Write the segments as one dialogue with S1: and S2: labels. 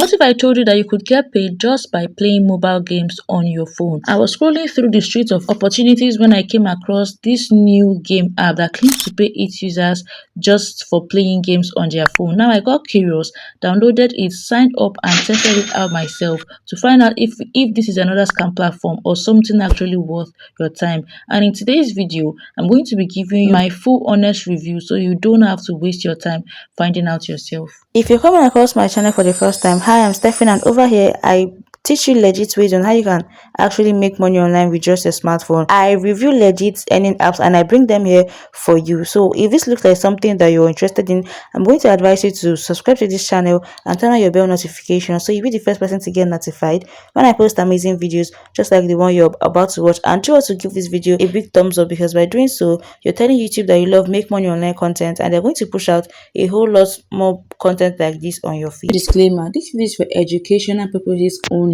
S1: What if I told you that you could get paid just by playing mobile games on your phone? I was scrolling through the streets of opportunities when I came across this new game app that claims to pay its users just for playing games on their phone. Now I got curious, downloaded it, signed up and tested it out myself to find out if this is another scam platform or something actually worth your time. And in today's video, I'm going to be giving you my full honest review so you don't have to waste your time finding out yourself. If you're coming across my channel for the first time, hi, I'm Stephanie, and over here I teach you legit ways on how you can actually make money online with just a smartphone. I review legit earning apps and I bring them here for you. So if this looks like something that you're interested in, I'm going to advise you to subscribe to this channel and turn on your bell notification so you'll be the first person to get notified when I post amazing videos just like the one you're about to watch. And sure to give this video a big thumbs up, because by doing so you're telling YouTube that you love make money online content and they're going to push out a whole lot more content like this on your feed. Disclaimer: this video is for educational purposes only.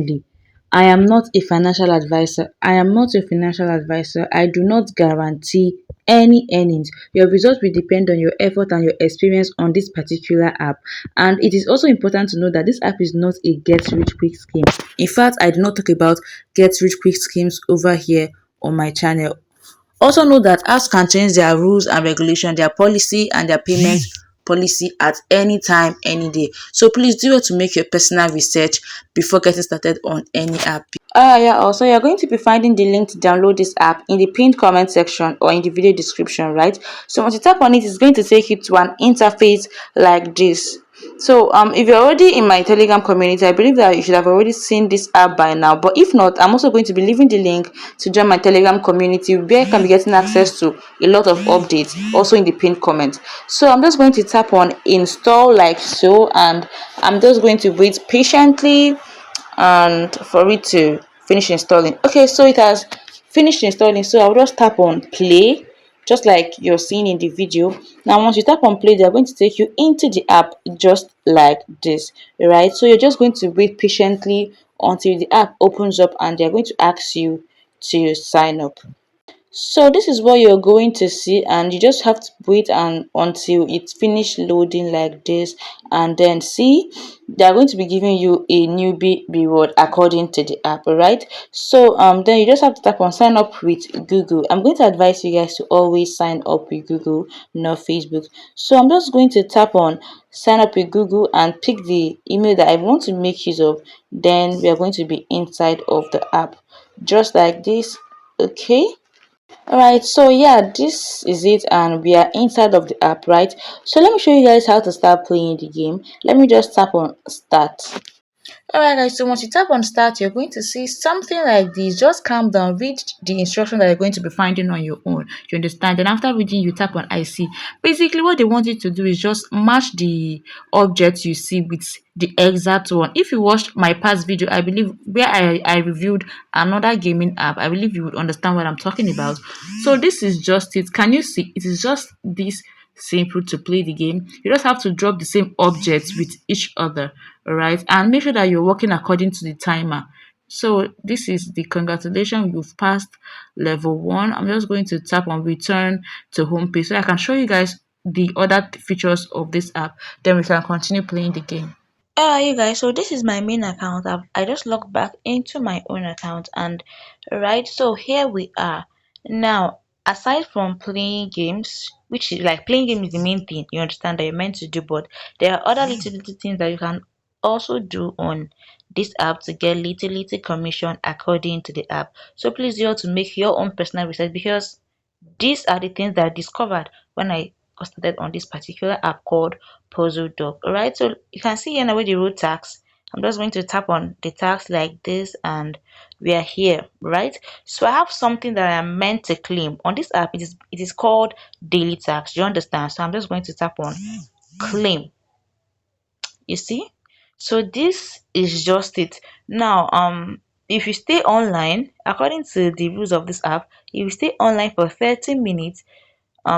S1: I am not a financial advisor. I do not guarantee any earnings. Your results will depend on your effort and your experience on this particular app. And it is also important to know that this app is not a get rich quick scheme. In fact, I do not talk about get rich quick schemes over here on my channel. Also know that apps can change their rules and regulation, their policy and their payment policy at any time, any day. So please do well to make your personal research before getting started on any app. Yeah, also you're going to be finding the link to download this app in the pinned comment section or in the video description, right? So once you tap on it, it's going to take you to an interface like this. So if you're already in my Telegram community, I believe that you should have already seen this app by now. But if not, I'm also going to be leaving the link to join my Telegram community where you can be getting access to a lot of updates also in the pinned comment. So I'm just going to tap on install like so, and I'm just going to wait patiently and for it to finish installing. Okay, so it has finished installing, so I'll just tap on play just like you're seeing in the video. Now once you tap on play, they're going to take you into the app just like this, right? So you're just going to wait patiently until the app opens up and they're going to ask you to sign up. So this is what you're going to see, and you just have to wait and until it's finished loading like this, and then see they're going to be giving you a newbie reward according to the app. All right, so then you just have to tap on sign up with Google. I'm going to advise you guys to always sign up with Google, not Facebook. So I'm just going to tap on sign up with Google and pick the email that I want to make use of. Then we are going to be inside of the app just like this. Okay, all right, so yeah, this is it and we are inside of the app, right? So let me show you guys how to start playing the game. Let me just tap on start. Alright guys, so once you tap on start, you're going to see something like this. Just calm down, read the instruction that you're going to be finding on your own. You understand? Then after reading, you tap on I see. Basically, what they want you to do is just match the object you see with the exact one. If you watched my past video, I believe where I reviewed another gaming app, I believe you would understand what I'm talking about. So this is just it. Can you see? It is just this simple to play the game. You just have to drop the same objects with each other, all right, and make sure that you're working according to the timer. So this is the congratulations, you've passed level 1. I'm just going to tap on return to home page so I can show you guys the other features of this app, then we can continue playing the game. You guys, so this is my main account. I just logged back into my own account, and right, so here we are now. Aside from playing games, which is like playing games is the main thing, you understand, that you're meant to do, but there are other little things that you can also do on this app to get little commission according to the app. So please, you have to make your own personal research, because these are the things that I discovered when I got started on this particular app called Puzzle Dog. Alright, so you can see here now where the road tax. I'm just going to tap on the tax like this, and we are here, right? So I have something that I am meant to claim on this app. It is called daily tax. You understand? So I'm just going to tap on claim. You see? So this is just it. Now if you stay online according to the rules of this app, if you stay online for 30 minutes,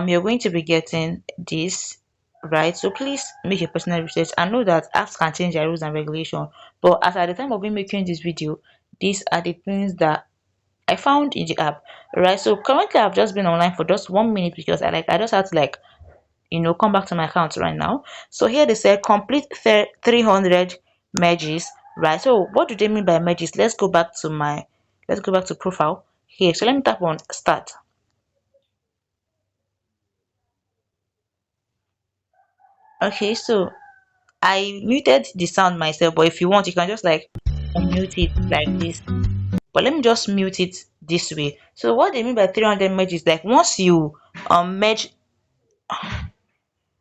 S1: you're going to be getting this, right? So please make your personal research and know that apps can change their rules and regulation, but as at the time of me making this video, these are the things that I found in the app, right? So currently I've just been online for just 1 minute because I just had to come back to my account right now. So here they said complete 300 merges, right? So what do they mean by merges? Let's go back to profile here. So let me tap on start. Okay, so I muted the sound myself, but if you want, you can just like unmute it like this. But let me just mute it this way. So what they mean by 300 merge is like once you merge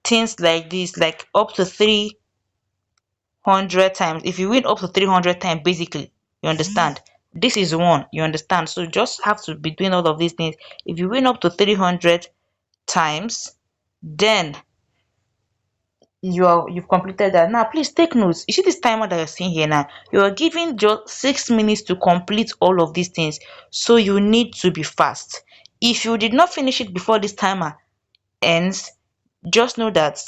S1: things like this, like up to 300 times. If you win up to 300 times, basically, you understand. This is one, you understand. So just have to be doing all of these things. If you win up to 300 times, then you've completed that. Now please take notes. You see this timer that you're seeing here now, you are given just 6 minutes to complete all of these things, so you need to be fast. If you did not finish it before this timer ends, just know that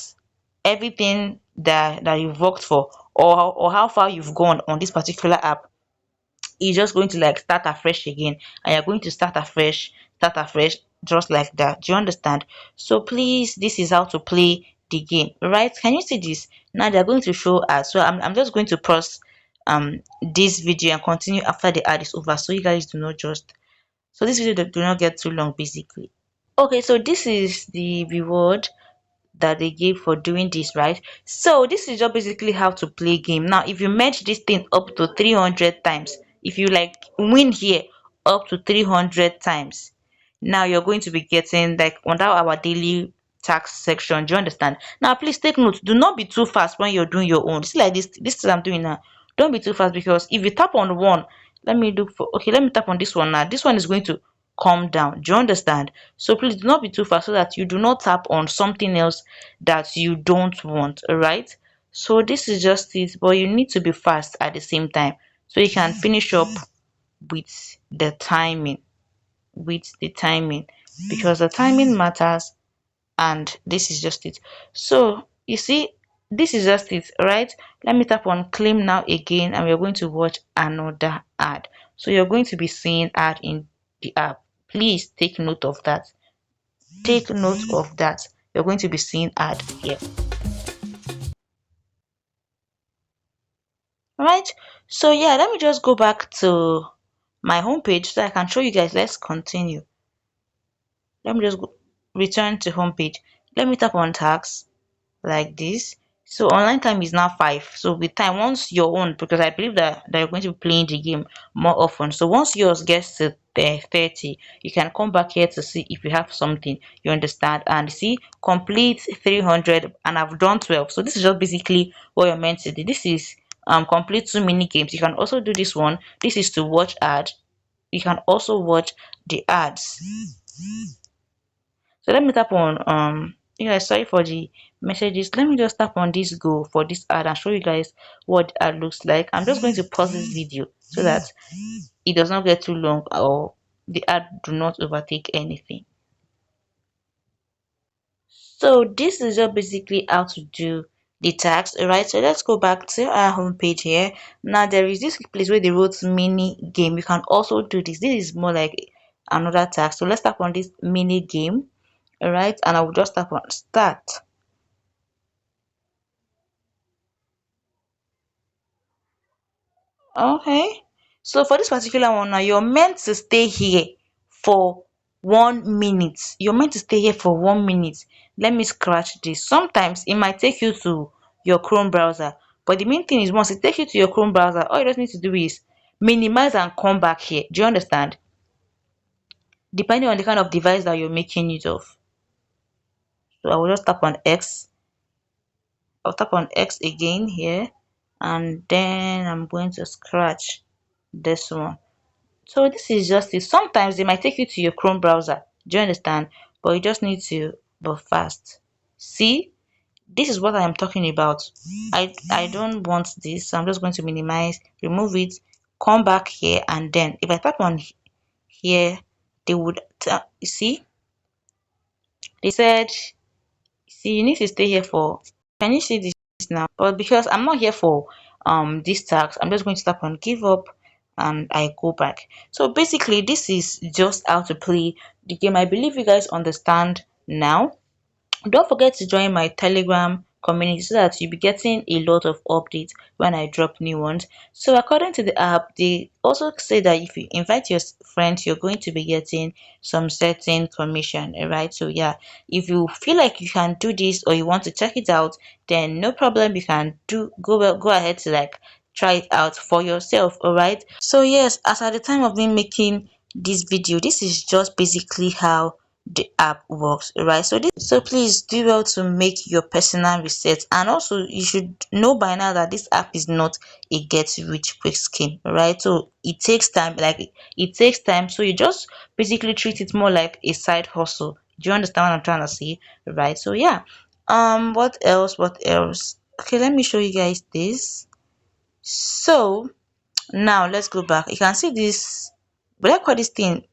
S1: everything that you've worked for, or how far you've gone on this particular app, is just going to like start afresh again, and you're going to start afresh, just like that. Do you understand? So please, this is how to play the game, right? Can you see this? Now they're going to show us. So I'm just going to pause this video and continue after the ad is over, so you guys do not just, so this video do not get too long basically. Okay, so this is the reward that they give for doing this, right? So this is just basically how to play game. Now if you match this thing up to 300 times, if you like win here up to 300 times, now you're going to be getting like under our daily tax section. Do you understand? Now please take note, do not be too fast when you're doing your own. See, like this thing I'm doing now, don't be too fast, because if you tap on one, let me look for, okay, let me tap on this one. Now this one is going to come down. Do you understand? So please do not be too fast, so that you do not tap on something else that you don't want. All right, so this is just it, but you need to be fast at the same time, so you can finish up with the timing, because the timing matters, and this is just it. So you see, this is just it, right? Let me tap on claim now again, and we're going to watch another ad. So you're going to be seeing ad in the app. Please take note of that. Take note of that. You're going to be seeing ad here. All right, so yeah, let me just go back to my homepage so I can show you guys. Let's continue. Let me just return to homepage. Let me tap on tax like this. So online time is now 5. So with time, once your own, because I believe that you're going to be playing the game more often, so once yours gets to 30, you can come back here to see if you have something, you understand. And see, complete 300, and I've done 12. So this is just basically what you're meant to do. This is complete 2 mini games. You can also do this one. This is to watch ad. You can also watch the ads. So let me tap on yeah, sorry for the messages. Let me just tap on this go for this ad and show you guys what the ad looks like. I'm just going to pause this video so that it does not get too long, or the ad do not overtake anything. So this is just basically how to do the tax. Alright, so let's go back to our home page here. Now there is this place where they wrote mini game. You can also do this. This is more like another tax. So let's tap on this mini game. Alright, and I will just tap on start. Okay, so for this particular one now, you're meant to stay here for 1 minute. You're meant to stay here for 1 minute. Let me scratch this. Sometimes it might take you to your Chrome browser, but the main thing is once it takes you to your Chrome browser, all you just need to do is minimize and come back here. Do you understand? Depending on the kind of device that you're making use of. So I will just tap on X. I'll tap on X again here, and then I'm going to scratch this one. So this is just it. Sometimes they might take you to your Chrome browser. Do you understand? But you just need to be fast. See, this is what I am talking about. I don't want this, so I'm just going to minimize, remove it, come back here, and then if I tap on here, they would see, they said, see, you need to stay here for, can you see this now? But because I'm not here for this task, I'm just going to tap on give up, and I go back. So basically this is just how to play the game. I believe you guys understand now. Don't forget to join my Telegram community so that you'll be getting a lot of updates when I drop new ones. So according to the app, they also say that if you invite your friends, you're going to be getting some certain commission, right? So yeah, if you feel like you can do this or you want to check it out, then no problem, you can go ahead to like try it out for yourself. All right, so yes, as at the time of me making this video, this is just basically how the app works, right? So please do well to make your personal research, and also you should know by now that this app is not a get rich quick scheme, right? So it takes time, like it takes time, so you just basically treat it more like a side hustle. Do you understand what I'm trying to say, right? So yeah, what else, okay, let me show you guys this. So now let's go back. You can see this, but I call this thing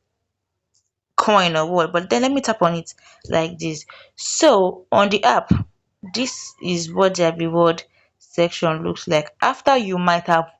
S1: coin or what, but then let me tap on it like this. So on the app, this is what their reward section looks like after you might have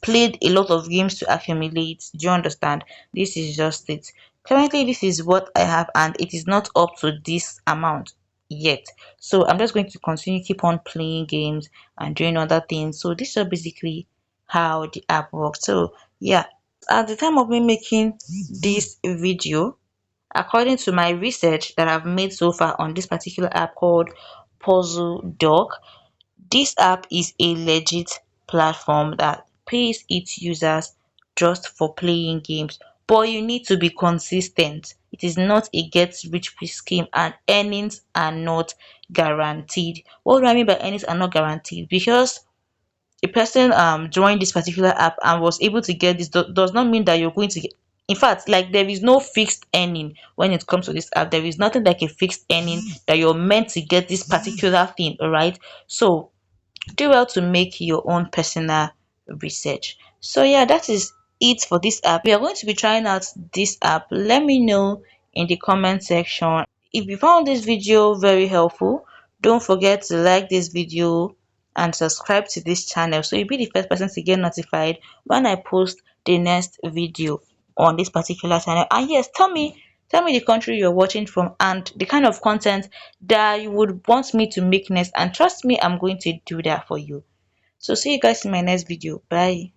S1: played a lot of games to accumulate. Do you understand? This is just it. Currently this is what I have, and it is not up to this amount yet. So I'm just going to continue keep on playing games and doing other things. So this is basically how the app works. So yeah, at the time of me making this video, according to my research that I've made so far on this particular app called Puzzle Dog, this app is a legit platform that pays its users just for playing games, but you need to be consistent. It is not a get rich quick scheme, and earnings are not guaranteed. What do I mean by earnings are not guaranteed? Because a person joined this particular app and was able to get this does not mean that you're going to get. In fact, like there is no fixed earning when it comes to this app. There is nothing like a fixed earning that you're meant to get this particular thing. All right, so do well to make your own personal research. So yeah, that is it for this app. We are going to be trying out this app. Let me know in the comment section. If you found this video very helpful, don't forget to like this video and subscribe to this channel so you'll be the first person to get notified when I post the next video on this particular channel. And yes, tell me the country you're watching from and the kind of content that you would want me to make next, and trust me, I'm going to do that for you. So see you guys in my next video. Bye.